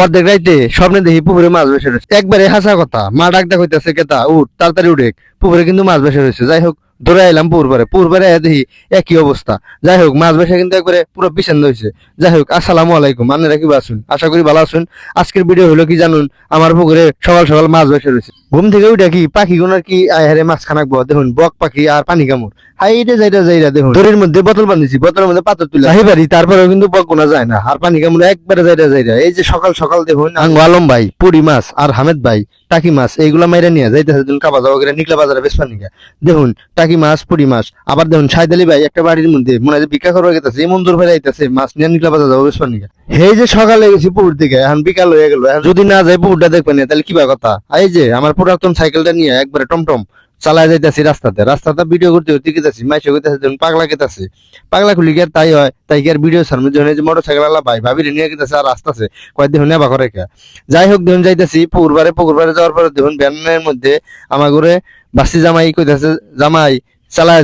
অর্ধেক রাইতে স্বপ্নে দেখি পুকুরে মাছ বেসে রয়েছে, একবারে হাসা কথা। মা ডাকটা হইতেছে কেতা উঠ তাড়াতাড়ি উঠে, পুকুরে কিন্তু মাছ বেসে রয়েছে। যাই হোক ধরে আইলাম পুকুর পারে দেখি একই অবস্থা। যাই হোক মাছ বেসা কিন্তু একবারে পুরো বিছান্ন হয়েছে। যাই হোক আসসালামু আলাইকুম, আপনারা কি আছেন? আশা করি ভালো আছেন। আজকের ভিডিও হলো কি জানুন, আমার পুকুরে সকাল সকাল মাছ বেসে রয়েছে। ঘুম থেকে উঠে কি পাখি গুনার কি আহারে মাছ খানাকবো, দেখুন বক পাখি আর পানি কামড় হাইটে যাইরা দেখুন দড়ির মধ্যে বোতল বাঁধিছি, বোতলের মধ্যে পাথর তুলে আহি পারি, তারপরেও কিন্তু বক গোনা যায় না। আর পানি কামড়ে একবারে যাইরা এই যে সকাল সকাল দেখুন আলম ভাই পুরি মাছ আর হামেদ ভাই টাকি মাছ এইগুলা মাইরা নিয়ে যাইতেছে কাবা যাওয়া করে নিকলা বাজারে বেসপা নিকা। দেখুন টাকি মাছ পুরি মাছ। আবার দেখুন সাইদালি ভাই একটা বাড়ির মধ্যে মনে হয় ভিক্ষা করবে গেছে, এই মঞ্জুর ভাই আইতেছে মাছ নিয়ে নিকলা বাজার যাবো বেসপা নিকা। এই যে সকালে গেছি পুকুর দিকে, এখন বিকাল হয়ে গেল, যদি না যাই পুকুরটা দেখবেন তাহলে কিবা কথা। এই যে আমার পুরাতন সাইকেলটা নিয়ে একবারে টমটম চালায় যাইতেছি রাস্তাতে ভিডিও করতে করতে গেতেছি, মাইসে গেতেছে পাগলা গেতেছে। পাগলা খুলি গিয়ে তাই হয়, তাই কি আর ভিডিও সামনে জন্য যে মোটর সাইকেল আলা ভাই ভাবি নিয়ে গেতেছে আর আসতেছে কয়েক দেখুন নেবা করে কে। যাই হোক দেখুন যাইতেছি পুকুরবারে যাওয়ার পরে দেখুন ভ্যানের মধ্যে আমার ঘরে বাসি জামাই কইতেছে জামাই চালায়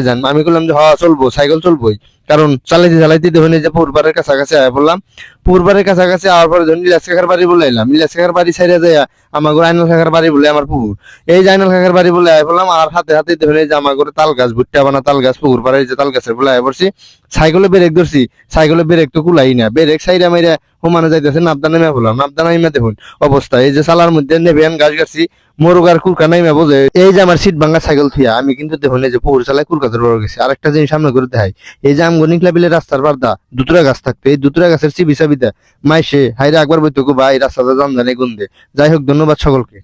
যান। আমি বললাম যে হ্যাঁ চলবো, সাইকেল চলবোই। কারণ চালাইতে দেখুন এই যে পুকুরবারের কাছাকাছি আয়া বললাম, পুকুরবারের কাছাকাছি আওয়ার পরে ধরুন ইলিয়াস কাকার বাড়ি বলে এলাম। ইলিয়াস কাকার বাড়ি সাইডে যায় আমার ঘরে আইনাল কাকার বাড়ি বলে আমার পুকুর। এই যে আইনাল কাকার বাড়ি বলে আয় বললাম, আর হাতে হাতে দেখুন এই যে আমার ঘরে তাল গাছ, ভুট্টা বানা তাল গাছ, পুকুর পাড়ে যে তাল গাছের বলে আয় পড়ছি। সাইকেলে ব্রেক ধরছি, সাইকেলে ব্রেক তো কুলাই না, ব্রেক সাইডে মাইরা হুমানে যাইতেছে, নাবদা নেমে বললাম, নাবদা নাইমা দেখুন অবস্থা। এই যে সালার মধ্যে নেবেন গাছ গাছি মোরগ আর কুরকা নাইমা বোঝে। এই যে আমার সিট ভাঙ্গা সাইকেল থিয়া আমি কিন্তু দেখুন এই যে পুকুর চালায় কুরকাতের বড় গেছি। আরেকটা জিনিস সামনে করে দেখাই, এই যে আমগো নিকলা বিলে রাস্তার বারদা দুতুরা গাছ থাকতো, এই দুতুরা গাছের চিবি চাবিতে মাইসে হাইরে একবার বইতো ভাই রাস্তাটা জান জানে গুন্দে। যাই হোক ধন্যবাদ সকলকে।